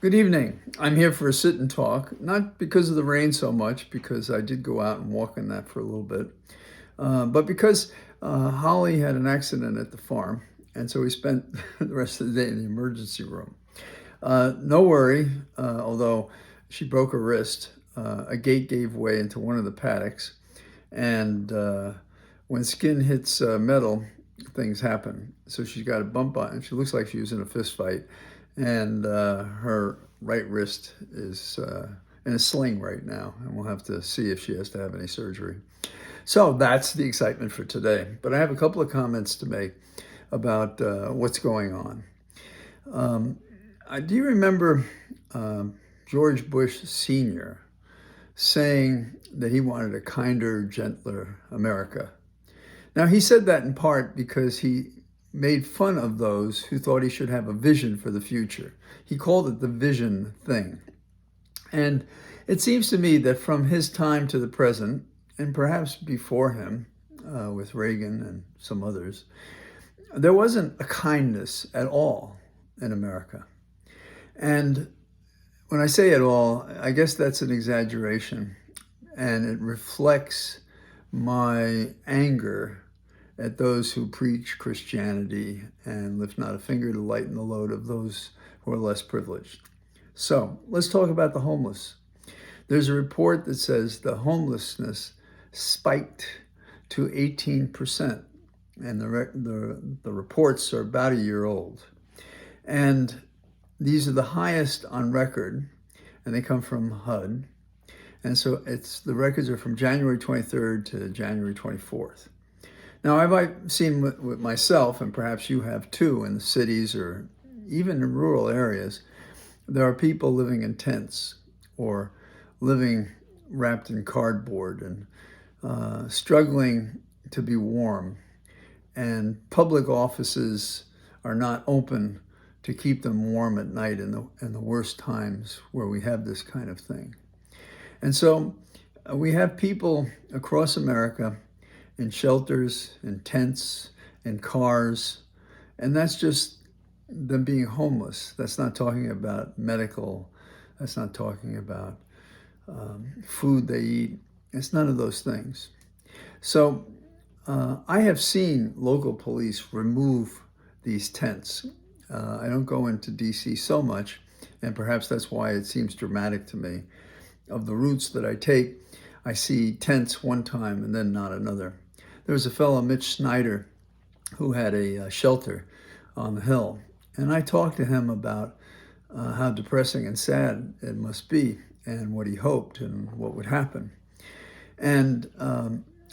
Good evening. I'm here for a sit and talk, not because of the rain so much, because I did go out and walk in that for a little bit, but because Holly had an accident at the farm, and so we spent the rest of the day in the emergency room. No worry, although she broke her wrist. A gate gave way into one of the paddocks, and when skin hits metal, things happen. So she's got a bump on, and she looks like she was in a fist fight, and her right wrist is in a sling right now, and we'll have to see if she has to have any surgery. So that's the excitement for today. But I have a couple of comments to make about what's going on. Do you remember George Bush Sr. saying that he wanted a kinder, gentler America? Now, he said that in part because he made fun of those who thought he should have a vision for the future. He called it the vision thing. And it seems to me that from his time to the present, and perhaps before him, with Reagan and some others, there wasn't a kindness at all in America. And when I say at all, I guess that's an exaggeration, and it reflects my anger at those who preach Christianity and lift not a finger to lighten the load of those who are less privileged. So let's talk about the homeless. There's a report that says the homelessness spiked to 18%, and the reports are about a year old. And these are the highest on record, and they come from HUD. And so the records are from January 23rd to January 24th. Now, I've seen with myself, and perhaps you have too, in the cities or even in rural areas, there are people living in tents or living wrapped in cardboard and struggling to be warm. And public offices are not open to keep them warm at night in the worst times where we have this kind of thing. And so we have people across America in shelters, in tents, in cars, and that's just them being homeless. That's not talking about medical, that's not talking about food they eat. It's none of those things. So I have seen local police remove these tents. I don't go into DC so much, and perhaps that's why it seems dramatic to me. Of the routes that I take, I see tents one time and then not another. There was a fellow, Mitch Snyder, who had a shelter on the Hill, and I talked to him about how depressing and sad it must be and what he hoped and what would happen. And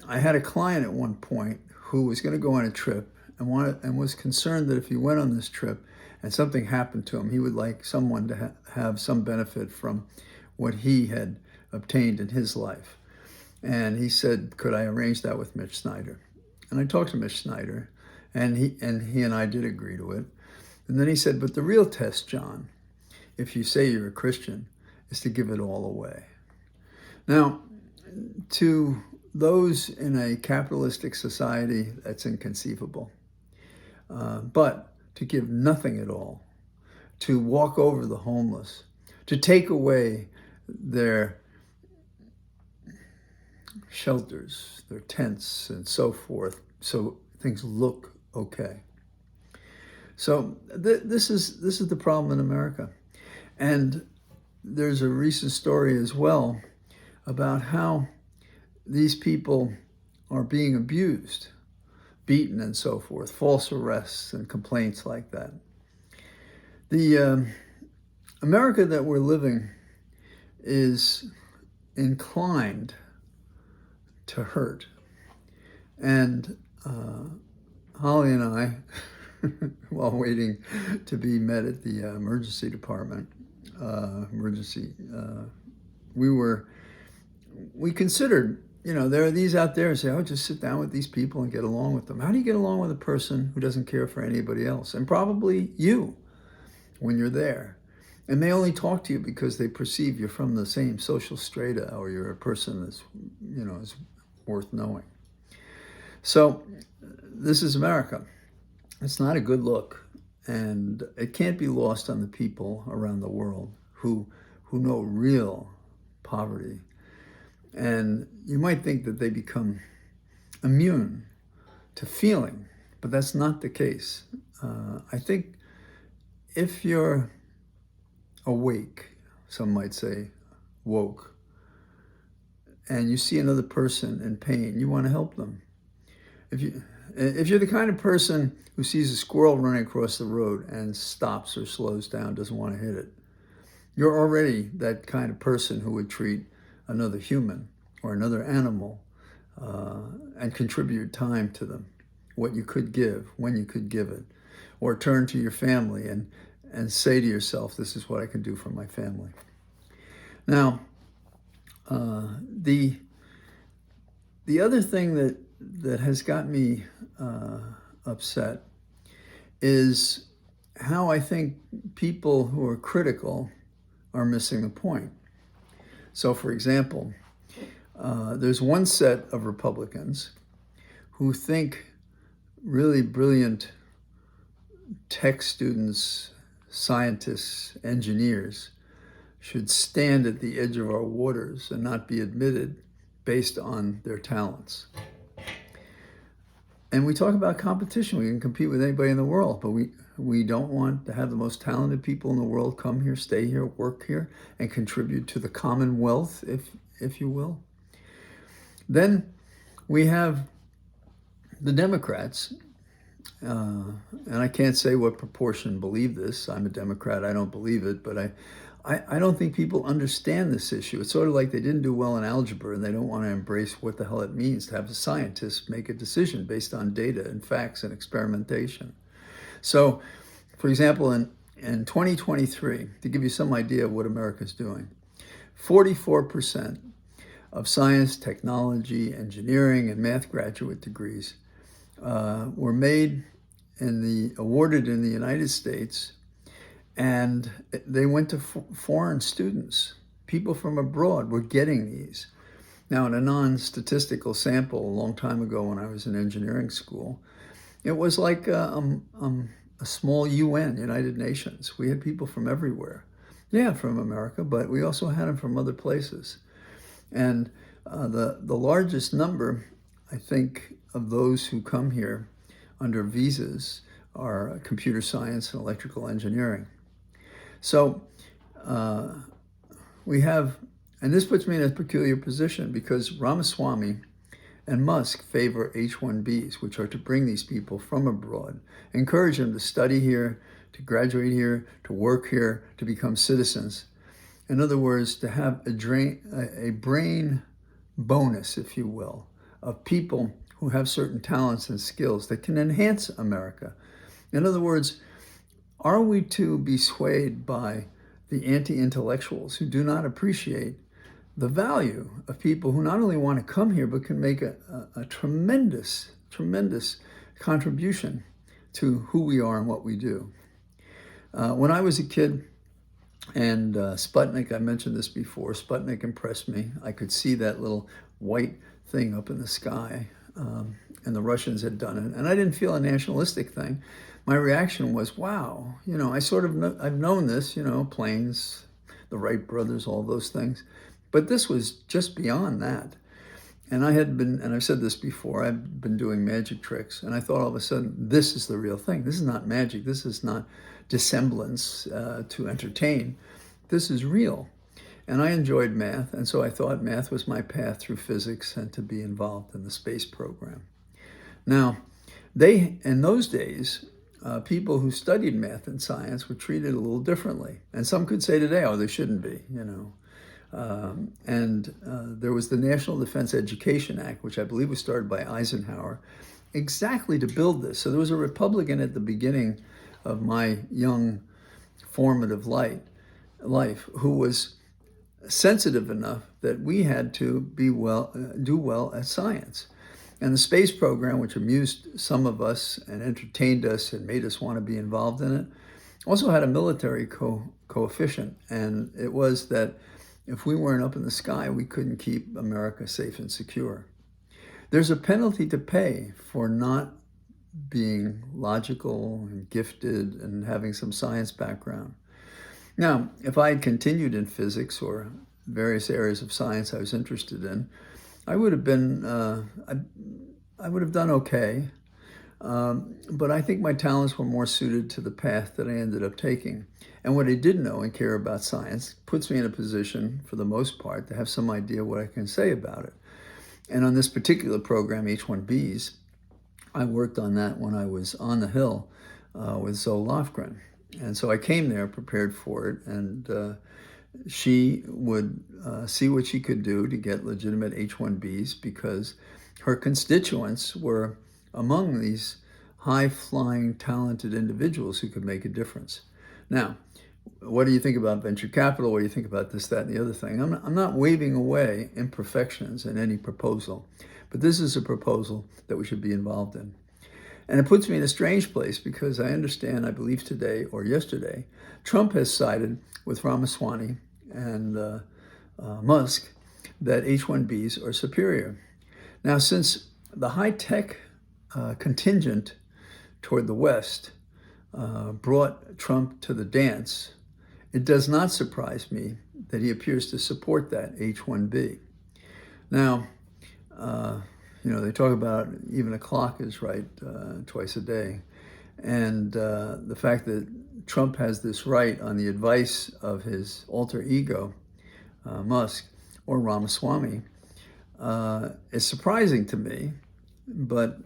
I had a client at one point who was going to go on a trip and was concerned that if he went on this trip and something happened to him, he would like someone to have some benefit from what he had obtained in his life. And he said, could I arrange that with Mitch Snyder? And I talked to Mitch Snyder, and he and I did agree to it. And then he said, but the real test, John, if you say you're a Christian, is to give it all away. Now, to those in a capitalistic society, that's inconceivable. But to give nothing at all, to walk over the homeless, to take away their shelters, their tents, and so forth, so things look okay. So this is the problem in America. And there's a recent story as well about how these people are being abused, beaten and so forth, false arrests and complaints like that. The America that we're living is inclined to hurt. And Holly and I, while waiting to be met at the emergency department, we considered, there are these out there who say, oh, just sit down with these people and get along with them. How do you get along with a person who doesn't care for anybody else? And probably you, when you're there. And they only talk to you because they perceive you're from the same social strata, or you're a person that's, is worth knowing. So this is America. It's not a good look. And it can't be lost on the people around the world who know real poverty. And you might think that they become immune to feeling, but that's not the case. I think if you're awake, some might say woke, and you see another person in pain, you want to help them. If you're the kind of person who sees a squirrel running across the road and stops or slows down, doesn't want to hit it, you're already that kind of person who would treat another human or another animal and contribute time to them, what you could give, when you could give it, or turn to your family and say to yourself, this is what I can do for my family. Now, the other thing that has got me upset is how I think people who are critical are missing the point. So, for example, there's one set of Republicans who think really brilliant tech students, scientists, engineers should stand at the edge of our waters and not be admitted based on their talents. And we talk about competition. We can compete with anybody in the world, but we don't want to have the most talented people in the world come here, stay here, work here, and contribute to the commonwealth, if you will. Then we have the Democrats, and I can't say what proportion believe this. I'm a Democrat. I don't believe it, but I don't think people understand this issue. It's sort of like they didn't do well in algebra and they don't want to embrace what the hell it means to have a scientist make a decision based on data and facts and experimentation. So, for example, in 2023, to give you some idea of what America's doing, 44% of science, technology, engineering, and math graduate degrees were awarded in the United States, and they went to foreign students. People from abroad were getting these. Now, in a non-statistical sample a long time ago when I was in engineering school, it was like a small UN, United Nations. We had people from everywhere. Yeah, from America, but we also had them from other places. And the largest number, I think, of those who come here under visas are computer science and electrical engineering. So we have, and this puts me in a peculiar position because Ramaswamy and Musk favor H-1Bs, which are to bring these people from abroad, encourage them to study here, to graduate here, to work here, to become citizens. In other words, to have a brain bonus, if you will, of people who have certain talents and skills that can enhance America. In other words, are we to be swayed by the anti-intellectuals who do not appreciate the value of people who not only want to come here, but can make a tremendous, tremendous contribution to who we are and what we do? When I was a kid, and Sputnik, I mentioned this before, Sputnik impressed me. I could see that little white thing up in the sky, and the Russians had done it. And I didn't feel a nationalistic thing. My reaction was, wow, I've known this, planes, the Wright brothers, all those things. But this was just beyond that. And and I've said this before, I've been doing magic tricks, and I thought all of a sudden, this is the real thing. This is not magic. This is not dissemblance to entertain. This is real. And I enjoyed math, and so I thought math was my path through physics and to be involved in the space program. Now, in those days, people who studied math and science were treated a little differently. And some could say today, oh, they shouldn't be, there was the National Defense Education Act, which I believe was started by Eisenhower, exactly to build this. So there was a Republican at the beginning of my young formative life who was sensitive enough that we had to do well at science. And the space program, which amused some of us and entertained us and made us want to be involved in it, also had a military coefficient. And it was that if we weren't up in the sky, we couldn't keep America safe and secure. There's a penalty to pay for not being logical and gifted and having some science background. Now, if I had continued in physics or various areas of science I was interested in, I would have been, I would have done okay. But I think my talents were more suited to the path that I ended up taking. And what I did know and care about science puts me in a position, for the most part, to have some idea what I can say about it. And on this particular program, H-1Bs, I worked on that when I was on the Hill with Zoe Lofgren. And so I came there prepared for it, and she would see what she could do to get legitimate H-1Bs because her constituents were among these high-flying, talented individuals who could make a difference. Now, what do you think about venture capital? What do you think about this, that, and the other thing? I'm not waving away imperfections in any proposal, but this is a proposal that we should be involved in. And it puts me in a strange place because I understand, I believe today or yesterday, Trump has sided with Ramaswamy and Musk that H-1Bs are superior. Now, since the high-tech contingent toward the West brought Trump to the dance, it does not surprise me that he appears to support that H-1B. Now, they talk about even a clock is right twice a day. And the fact that Trump has this right on the advice of his alter ego, Musk, or Ramaswamy, is surprising to me. But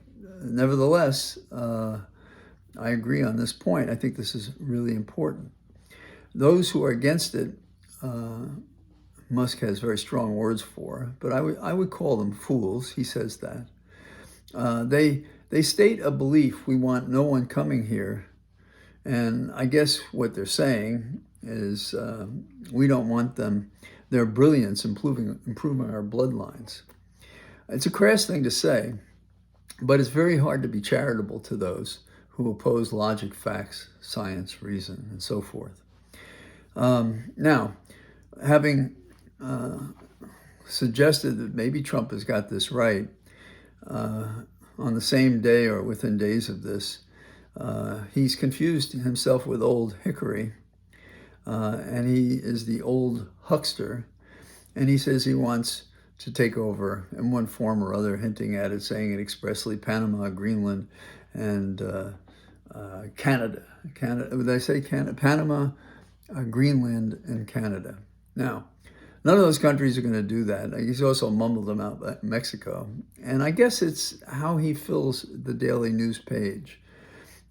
nevertheless, I agree on this point. I think this is really important. Those who are against it, Musk has very strong words for, but I would call them fools. He says that. They state a belief, we want no one coming here. And I guess what they're saying is we don't want them, their brilliance improving our bloodlines. It's a crass thing to say, but it's very hard to be charitable to those who oppose logic, facts, science, reason, and so forth. Now, having suggested that maybe Trump has got this right, on the same day or within days of this, he's confused himself with old Hickory, and he is the old huckster, and he says he wants to take over in one form or other, hinting at it, saying it expressly, Panama, Greenland, and Canada. Would I say Canada? Panama, Greenland, and Canada. Now, none of those countries are going to do that. He's also mumbled them out, Mexico. And I guess it's how he fills the daily news page.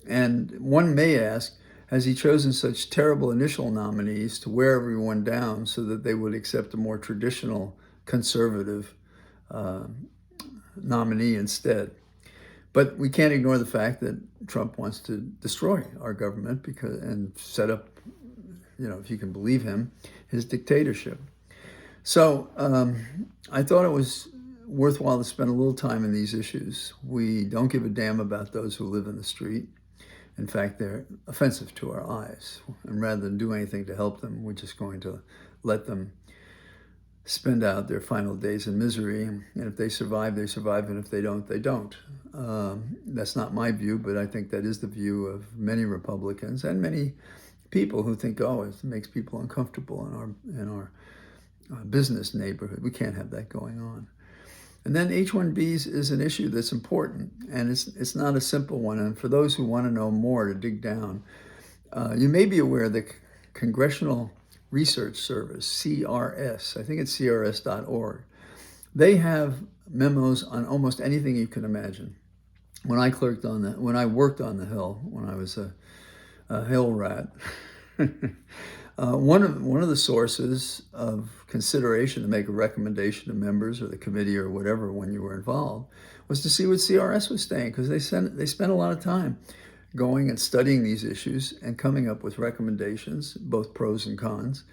And one may ask, has he chosen such terrible initial nominees to wear everyone down so that they would accept a more traditional conservative nominee instead? But we can't ignore the fact that Trump wants to destroy our government and set up, if you can believe him, his dictatorship. So I thought it was worthwhile to spend a little time in these issues. We don't give a damn about those who live in the street. In fact, they're offensive to our eyes. And rather than do anything to help them, we're just going to let them spend out their final days in misery. And if they survive, they survive. And if they don't, they don't. That's not my view, but I think that is the view of many Republicans and many people who think, it makes people uncomfortable in our business neighborhood. We can't have that going on. And then H-1Bs is an issue that's important, and it's not a simple one. And for those who want to know more, to dig down, you may be aware the Congressional Research Service, CRS, I think it's crs.org, they have memos on almost anything you can imagine. When I worked on the Hill, when I was a Hill rat, one of the sources of consideration to make a recommendation to members or the committee or whatever when you were involved was to see what CRS was saying, because they spent a lot of time going and studying these issues and coming up with recommendations, both pros and cons.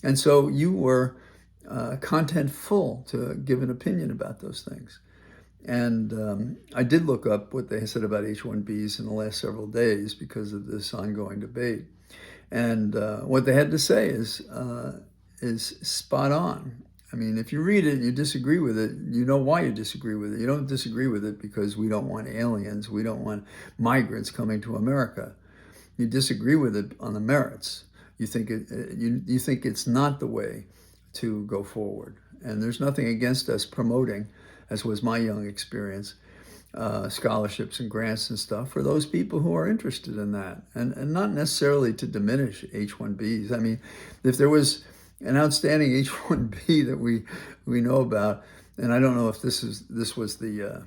And so you were contentful to give an opinion about those things. And I did look up what they said about H-1Bs in the last several days because of this ongoing debate. And what they had to say is spot on. I mean, if you read it and you disagree with it, you know why you disagree with it. You don't disagree with it because we don't want aliens, we don't want migrants coming to America. You disagree with it on the merits. You think you think it's not the way to go forward. And there's nothing against us promoting, as was my young experience, scholarships and grants and stuff for those people who are interested in that, and not necessarily to diminish H-1Bs. I mean, if there was an outstanding H-1B that we know about, and I don't know if this was the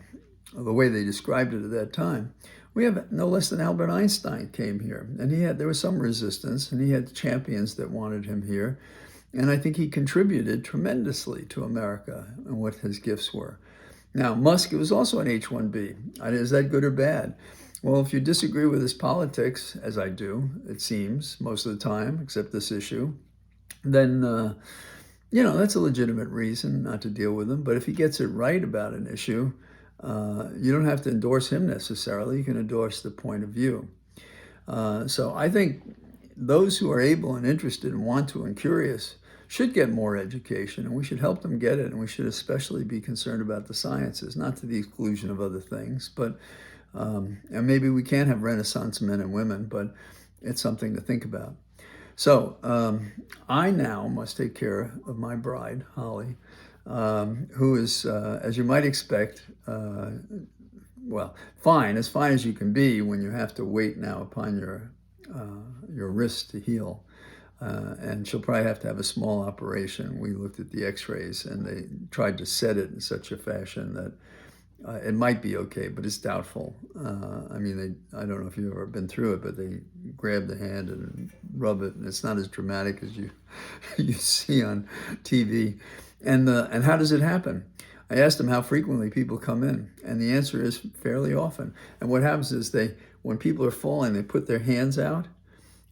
way they described it at that time. We have no less than Albert Einstein came here, and there was some resistance, and he had champions that wanted him here, and I think he contributed tremendously to America and what his gifts were. Now, Musk was also an H-1B. Is that good or bad? Well, if you disagree with his politics, as I do, it seems, most of the time, except this issue, then, that's a legitimate reason not to deal with him. But if he gets it right about an issue, you don't have to endorse him necessarily. You can endorse the point of view. So I think those who are able and interested and want to and curious should get more education, and we should help them get it, and we should especially be concerned about the sciences, not to the exclusion of other things. But and maybe we can have Renaissance men and women, but it's something to think about. So I now must take care of my bride, Holly, who is, as you might expect, fine, as fine as you can be when you have to wait now upon your wrist to heal. And she'll probably have to have a small operation. We looked at the x-rays and they tried to set it in such a fashion that it might be okay, but it's doubtful. I don't know if you've ever been through it, but they grab the hand and rub it, and it's not as dramatic as you see on TV. And how does it happen? I asked them how frequently people come in, and the answer is fairly often. And what happens is when people are falling, they put their hands out,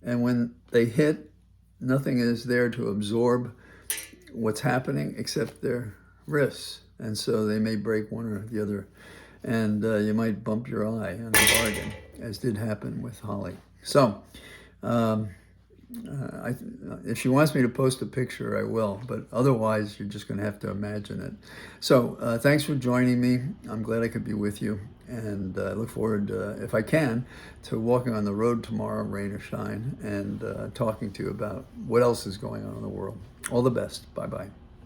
and when they hit, nothing is there to absorb what's happening except their wrists. And so they may break one or the other, and you might bump your eye on the bargain, as did happen with Holly. So if she wants me to post a picture, I will, but otherwise you're just going to have to imagine it. So thanks for joining me. I'm glad I could be with you, and I look forward, if I can, to walking on the road tomorrow, rain or shine, and talking to you about what else is going on in the world. All the best. Bye-bye.